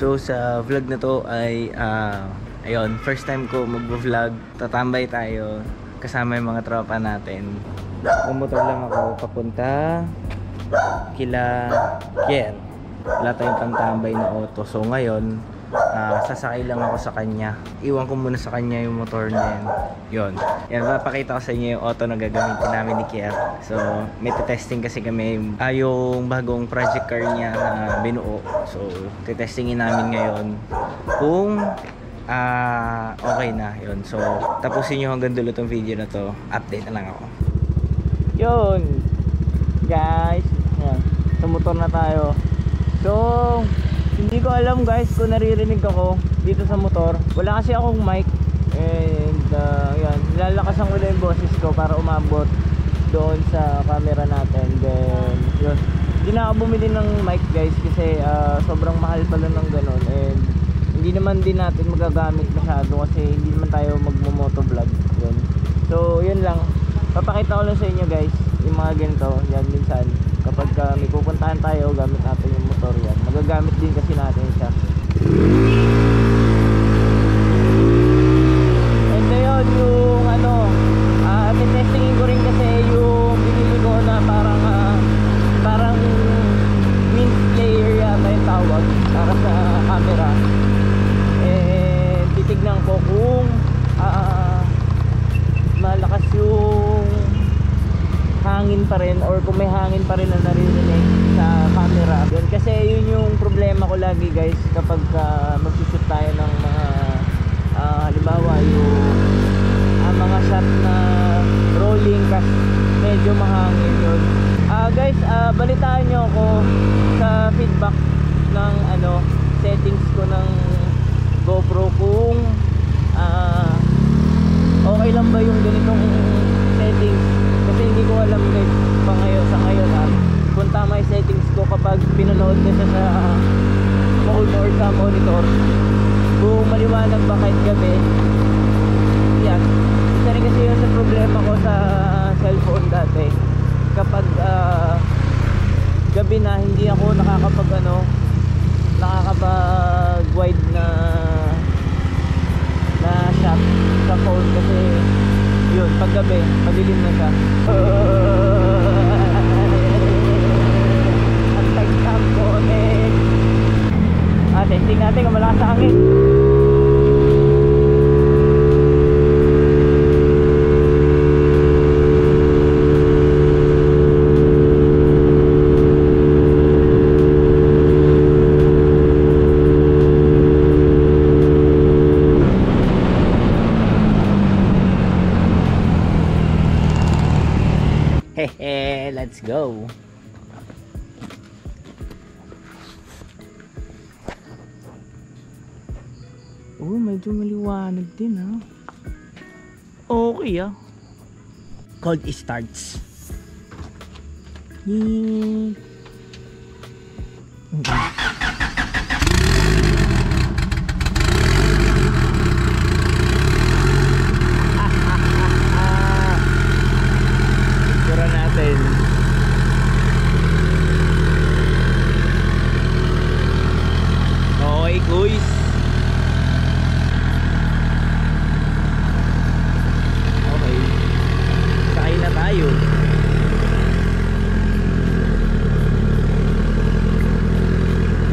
So sa vlog na to ay ayun, first time ko mag-vlog. Tatambay tayo kasama yung mga tropa natin. Bumotor lang ako papunta kila Kier. Wala tayong pantambay na auto. So ngayon, sasakay lang ako sa kanya. Iwan ko muna sa kanya yung motor niya yan. Yun. Yan, papakita ko sa inyo yung auto na gagamitin namin ni Kier. So, may testing kasi kami yung bagong project car niya na binuo. So, testingin namin ngayon kung okay na. Yun. So, tapusin nyo hanggang dulo tong video na to. Update na lang ako. Yun. Guys. Yan. Sa motor na tayo. So, hindi ko alam guys kung naririnig ako dito sa motor. Wala kasi akong mic. And yan, nilalakasan ko lang yung boses ko para umabot doon sa camera natin. Then yun, hindi na ako bumili ng mic guys kasi sobrang mahal pala ng ganun. And hindi naman din natin magagamit masyado kasi hindi naman tayo magmo-motovlog. Yun. So yun lang, papakita ko lang sa inyo guys yung mga ganito. Yan minsan kapag may pupuntahan tayo, gamit natin yung motor yan. Magagamit din kasi natin siya. And yun, yung testingin ko rin kasi yung binili ko na parang wind player yata yung tawag para sa camera. And titignan ko kung malakas yung hangin pa rin or kung may hangin pa rin na naririnig sa camera. Yun, kasi yun yung problema ko lagi guys kapag mag-shoot tayo ng mga halimbawa yung mga shot na rolling kasi medyo mahangin yun. Guys, balitaan nyo ako sa feedback ng settings ko ng GoPro kung okay lang ba yung ganitong settings. Kasi hindi ko alam guys sa ngayon kung tama yung settings ko kapag pinanood na siya sa phone or sa monitor, kung maliwanag ba kahit gabi. Yan, isa rin kasi yun sa problema ko sa cellphone dati. Kapag gabi na hindi ako nakakapag wide na shot sa phone kasi yun, pag gabi, madilim na siya. Ang tagtag ko testing natin kung malakas sa hangin. Hehe, let's go. Oh, medyo maliwanag din okay cold starts.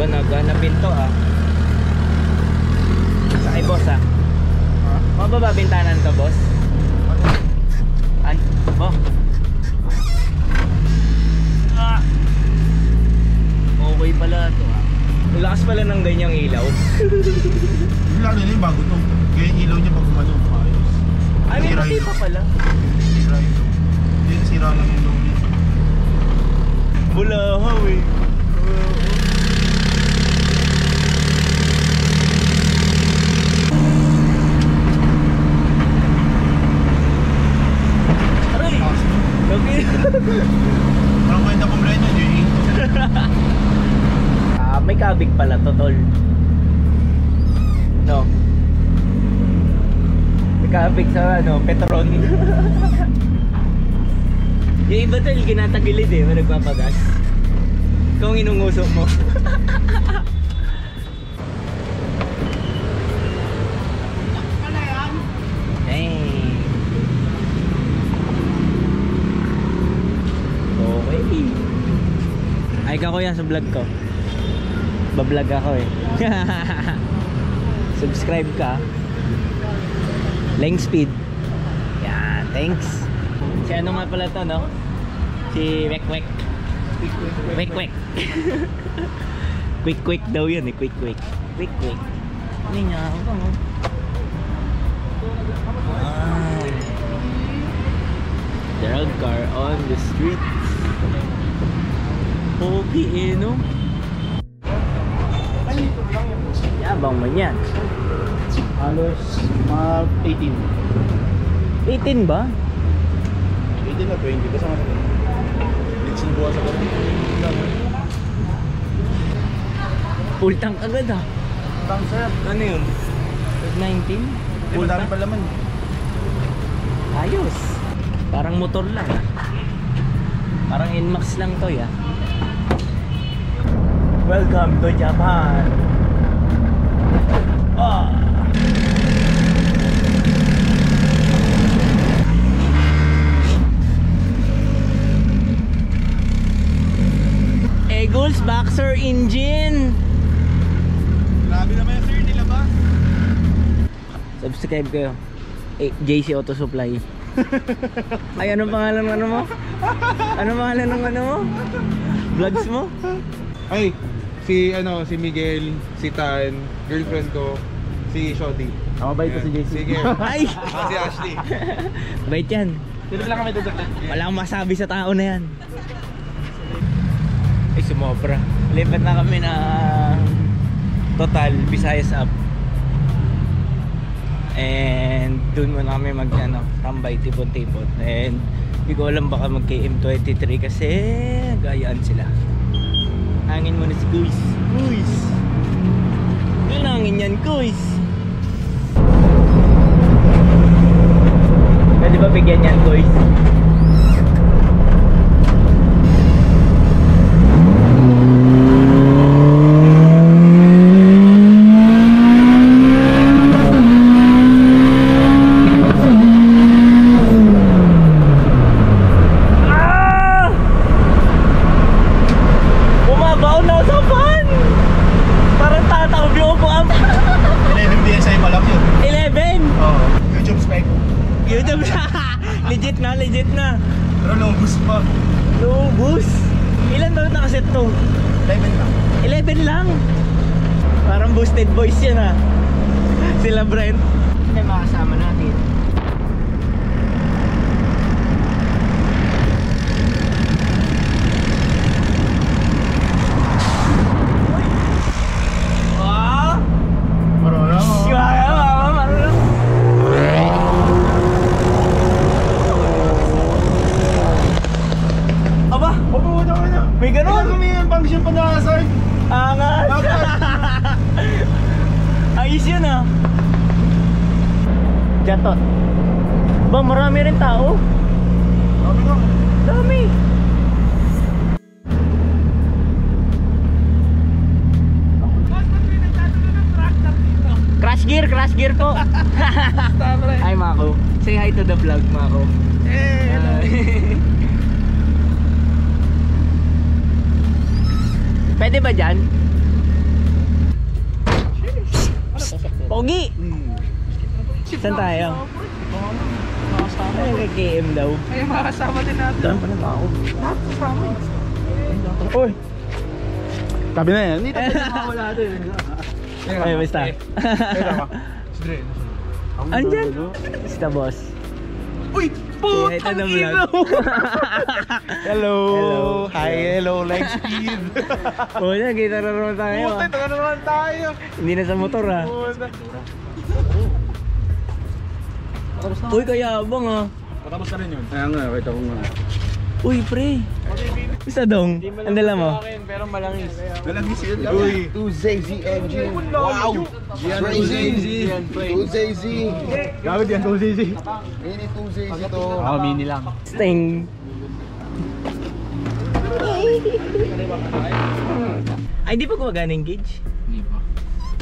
Naghanapin to sakay boss mababa bintanan to boss. Ay okay pala to lakas pala ng ganyang ilaw. Lalo nila yung bago to kaya yung ilaw niya pag umano maayos. Ay may pati pa pala. Sira ito hindi sira lang yung ilaw niya. Bulahaw Parang kwenta kong brand yun May kabig pala to, tol. No. May kabig sa ano, Petron. Yung iba tol, ginatagilid eh, may nagpapagas. Ikaw ang inungusok mo. Ay ka ko yan sa vlog ko. Bablog ako eh. Subscribe ka. Leng speed. Yan, thanks. Si ano nga pala to, no? Si Wek. Quick daw yun eh, quick. Hindi niya ako ba mo? Drug car on the street. Pogi eh, no? Yabang man yan. Halos mga 18. 18 ba? 18 na 20. Basta nga Litsin buwan sa gabi. Full tank agad ah. Tank sir. Ano yun? 19? Full dami pa laman. Ayos. Parang motor lang ah. Parang Nmax lang to ya. Welcome to Japan. Eagles Boxer engine. Grabe naman yung sir nila ba? Subscribe kayo. JC Auto Supply. Ay, anong pangalan ng ano mo? Anong pangalan ng ano mo? Vlogs mo? Ay, si Miguel, si Tan, girlfriend ko, si Shotty. Mabait ko si JC. Sige. Ay! Si Ashley. Bait yan. Dito lang kami duduklat. Wala akong masabi sa tao na yan. Ay, sumobra. Lipat na kami na Total Visayas up. And doon muna kami tambay, tipon-tipon. And hindi ko alam baka mag KM23 kasi gayaan sila. Hangin muna si Kuis. Yun hangin yan, Kuis. Pwede ba bigyan yan, Kuis? Legit na. Pero lobus pa. Lobus? Ilan daw nakaset to? 11 lang. 11 lang? Parang boosted boys yan ha. Sila Brent. Hindi makasama natin. Wow! Marunong. Marunong. Aba! May ganun! Kami yung function pa na sir. Angas! Ayos yun ah! Jatot. Ba, marami rin tao. Dami! Crash gear ko! Hi Mako. Say hi to the vlog, Mako. Hey, hello. Pwede ba dyan? Pogi! Saan tayo? Ay, kay KM daw. Ay, makasama din natin. Daan pa na tao. Uy! Tabi na yan. Hindi tayo makawala natin. Ay, basta. Si Dre. Andyan? Basta boss. Uy! Ito na vlog. Hello! Hello. Hi, hello, like speed. Oo na, kita na naman tayo. Puta, ito na naman tayo. Hindi na sa motor ah. Puta. Uy, kaya abang ah. Patapos na rin yun. Kaya nga, kita ko nga. Uy, pre. Isa dong. Ang dala mo? Pero malangis. Malangis yun. Uy. 2ZZ engine. Wow. Crazy. 2ZZ. Gawin yan, 2ZZ. Ini 2ZZ to. Mini lang. Sting. Ay, di pa gumagana yung gauge? Hindi pa.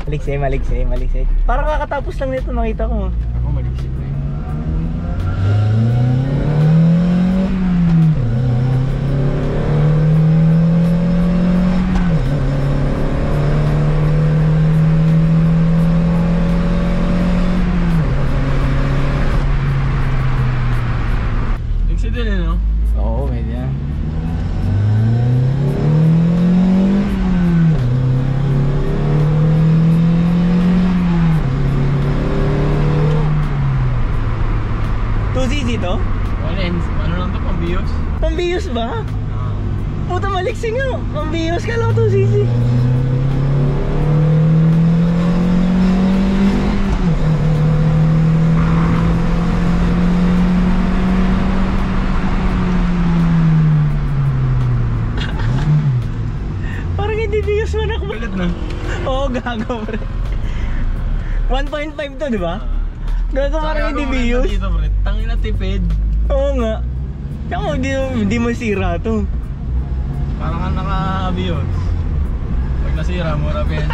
Maliksay. Parang kakatapos lang nito, nakita ko. Ako maliksik na yun. Liksi din eh, no? Oo, pwede yan. ZZ to? Ano lang to, pambiyos? Pambiyos ba? Puta maliksi nga. Pambiyos ka lang to ZZ. Parang hindi biyos man ako. Galit na. Oo, gago pre. 1.5 to, di ba? Gago parang hindi biyos. Tangin na tipid. Oo nga. Tsaka hindi masira to. Parang ka naka-biyos. Pag nasira, mura pen.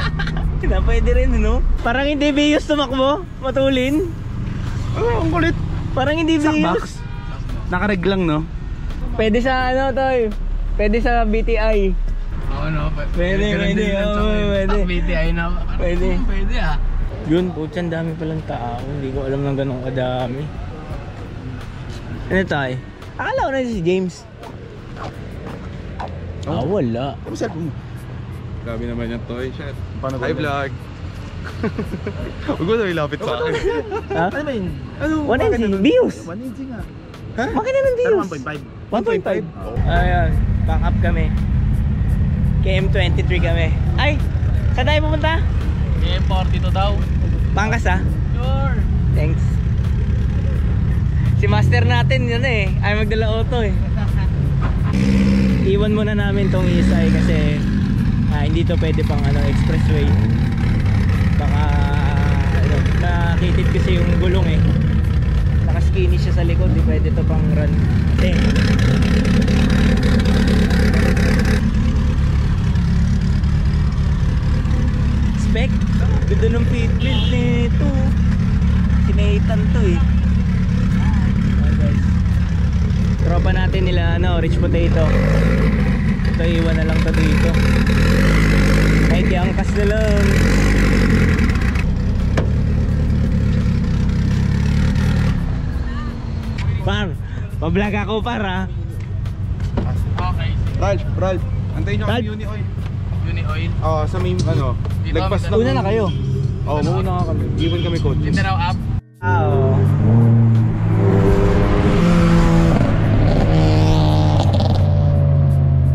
Na pwede rin, no? Parang hindi biyos tumakbo. Matulin. Oh, ang kulit. Parang hindi biyos. Box. Nakareg lang, no? Pwede sa ano, Toy? Pwede sa BTI. Oo, no? Pwede. Pwede. BTI na. Pwede. Pwede ah. Yun, putya, ang dami palang tao. Hindi ko alam ng ganong kadami. Ano tayo? Akala ko na si James. Ah, wala. Ano sa mo? Grabe naman yung toy shot. Paano ba Hi yun? vlog. Huwag mo na ilapit sa akin. Ha? Ano ba yun? Ano? 1NC, views! 1NC nga. Ha? Makina ng Pero views. 1.5. 1.5. Ayan, back up kami. KM23 kami. Ay, saan tayo pupunta? KM42 daw. Pangkas ah. Sure. Thanks. Si master natin yun eh. Ay magdala auto eh. Iwan muna namin tong ESI kasi hindi to pwede pang ano, expressway. Baka ano, nakitid kasi yung gulong eh. Naka-skinny siya sa likod, di pwede to pang run. Kasi spec, ganda ng pitbull nito. Sinaitan to eh. Guys, tropa natin nila ano, rich potato. Ito iwan na lang to dito. Kahit iangkas na lang. Par, pa-vlog ako para. Okay. Ralph, antayin nyo kami Ralph. Uni Oil. Uni oil. Sa may ano, Dito lagpas kami na. Una na kayo. Oo, mauna nga kami. Iwan kami coaches. Mindanao app. Oo.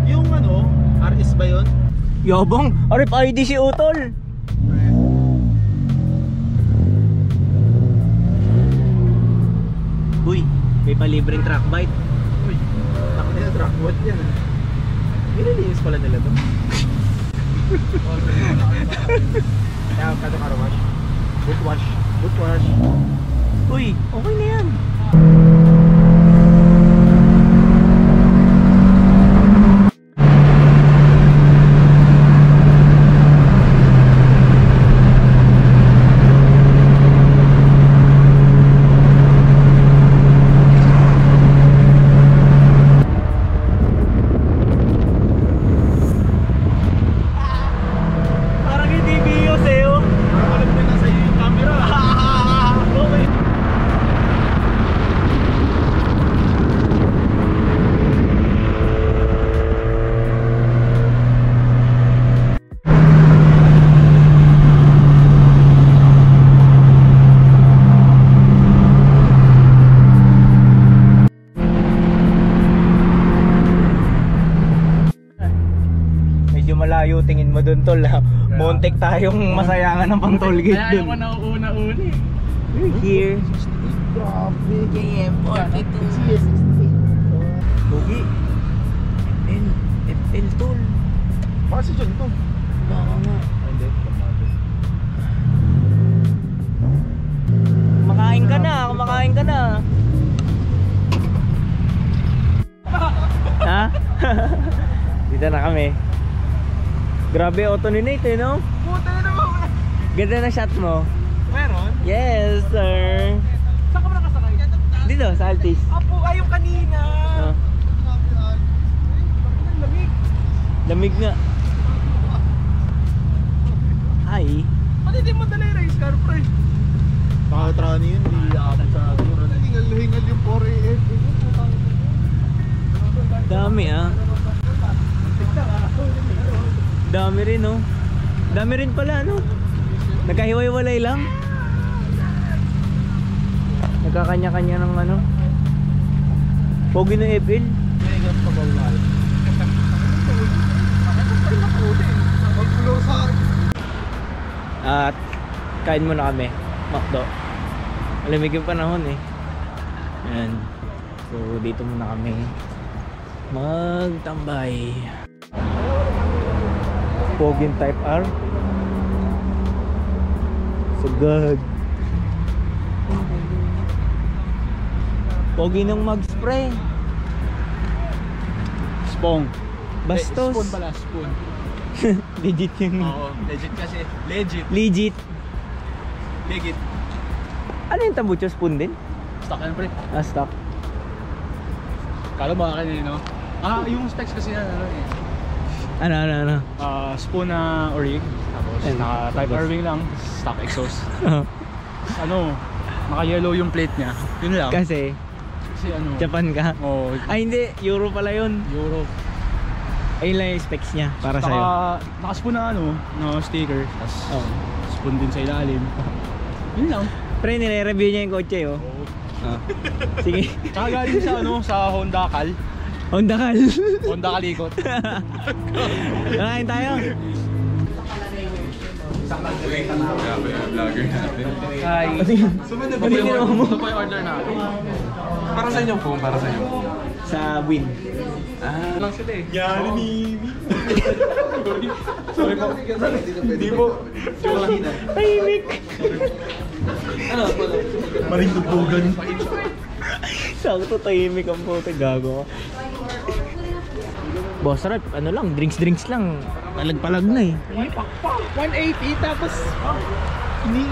Yung ano, RS ba yun? Yabang, RFID si Utol. Uy, may palibreng track bike. Uy, nakita na truck boat yan. Nililinis pala nila to. Kaya kato karawash. Boot wash. Uy, okay na yan. Parang hindi biyos eh, oh. Alam ko na sa iyo yung camera. Okay. Medyo malayo tingin mo dun, tol. Montek tayong masayangan ng pang toll gate Kaya dun. ayaw ko na una-uni. We're here. Grabe. KM42. Pogi. FL tol. Baka si John to. Baka nga. Hindi, pamado. Kumakain ka na, kumakain ka na. Ha? Dito na kami. Grabe auto ni Nate eh, no? Puta na naman. Ganda na shot mo. Meron? Yes, sir. Saan ka ba nakasakay? Dito, sa Altis. Apo, yung kanina. Oh, Lamig. lamig nga. Ay. Pati di mo dala yung race car, pre. Nakatrani yun, hindi aabot sa akin. Hingal-hingal yung 4AM. Dami ah. Dami rin oh. Dami rin pala no. Nagkahiwa-hiwalay lang. Nagkakanya-kanya ng ano. Pogi ng FL. Mega pabawal. Mag-flow sa akin. At kain muna kami. Makdo. Malamig yung panahon eh. Ayan. So dito muna kami magtambay. Pogin type R. So good. Pogi ng mag spray. Spong. Bastos. Spoon pala, spoon. Legit yung Oo, legit kasi. Legit. legit. Legit. Ano yung tambucho? Spoon din? Stock yan, pre. Ah, stock. Kala mo akin eh, no? Ah, yung specs kasi yan, ano eh. Ano? Spoon na orig. Tapos, And- naka-type R wing lang. Stock exhaust. Ano, naka-yellow yung plate niya. Yun lang. Kasi Kasi ano. Japan ka. Oh, Ay hindi, Euro pala yun. Euro. Ayun lang yung specs niya para sa'yo. Naka-spoon na ano, na sticker. Tapos, Oh. spoon din sa ilalim. Yun lang. Pre, nire-review niya yung kotse oh. Oh. Sige. Tsaka galing sa ano, sa Honda Cal. Honda Cal. Honda Calikot. Kakain tayo. Vlogger natin. Hi. Sumunod Ano yung ginawa mo? Ito po yung order natin. Para sa inyong phone, para sa inyong phone. Sa Win. Ah, Lang sila eh. Yari ni Sorry po. Hindi po. Tahimik. Maring tubugan. Sakto tahimik ang puto. Gago ka. Boss Rap, ano lang, drinks lang. Palag-palag na eh. 180 tapos hindi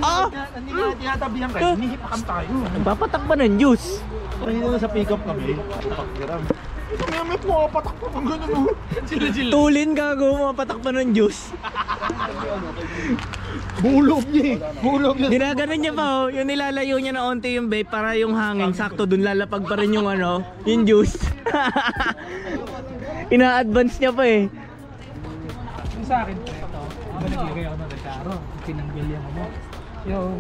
Ah! nga tinatabihan kayo. Hinihipakan tayo. Nagpapatak pa ng juice. Kanina sa pick up kami. Pakiram. Tumimit mo, patak mo kung gano'n mo. Tulin gago, mapatak pa ng juice. Bulog niya eh. Bulog niya. Ginaganon niya pa oh, yung nilalayo niya na onti yung vape para yung hangin sakto dun lalapag pa rin yung ano, yung juice. Ina-advance niya pa eh. Yung sa akin, pre, ito. Naglagay ako ng regaro. Tinanggal yung ano. Yung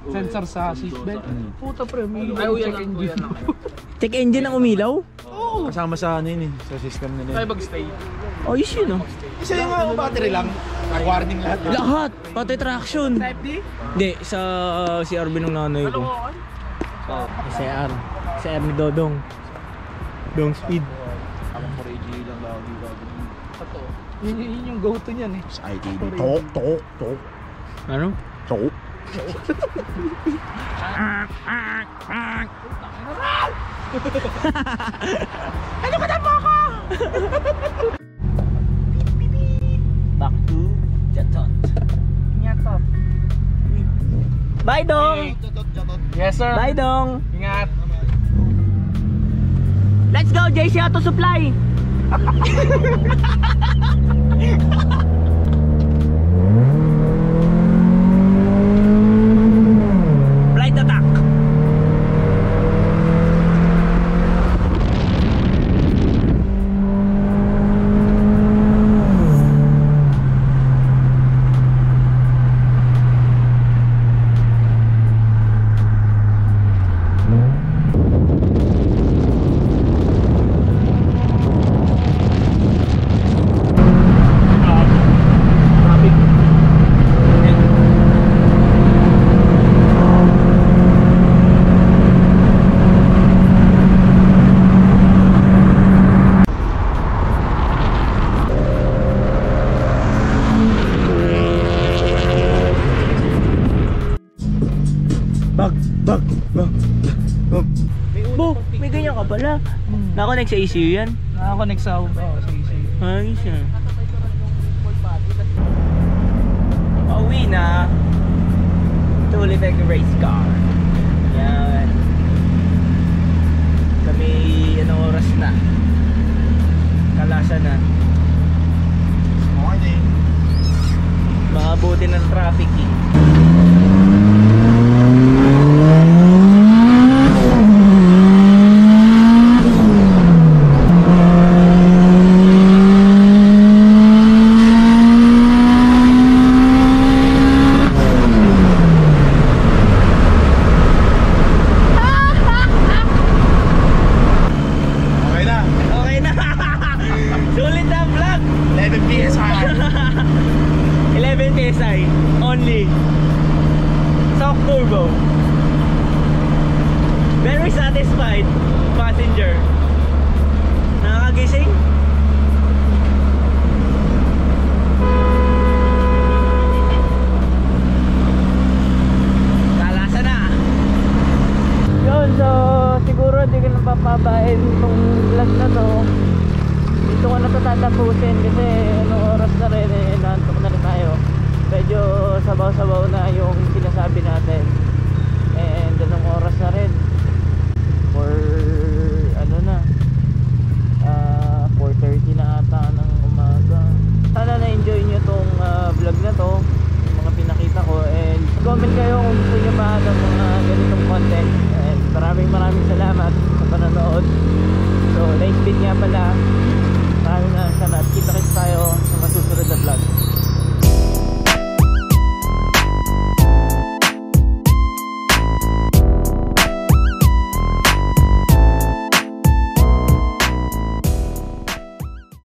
sensor sa seatbelt. Puta pre, may check engine. Check engine ang umilaw? Kasama sa ano yun eh, sa system nila. Ay, mag-stay. Oh, yun yun oh. Isa yung battery lang. Warning lahat. Lahat, pati traction. Type D? Hindi, sa CR nung nanay ko. CR. CR ni Dodong. Dong speed. Totoo. Yun yung go-to niyan eh. Sa ITD. Tok. Ano? Tok. Ano ka na mo ako? Back to Jatot. Ingat. Bye Dong! Yes sir. Bye Dong! Ingat. Let's go JC Auto Supply! Flight attack! Wala. Nakakonect sa ECU yan. Nakakonect sa AC. Ayos yan. Pauwi na. Ito ulit ang race car. Yan. Kami, anong oras na? Kalasa na. Morning. Maabuti ng traffic eh. Okay na. Okay na. Sulit na vlog. 11 PSI. 11 PSI only. Soft turbo. Very satisfied passenger. Nakakagising. Kalasa na. Yun, so siguro hindi ko napapabain itong vlog na to. Dito ko na ito tatapusin kasi anong oras na rin, naantok na rin tayo. Medyo sabaw-sabaw na yung sinasabi natin.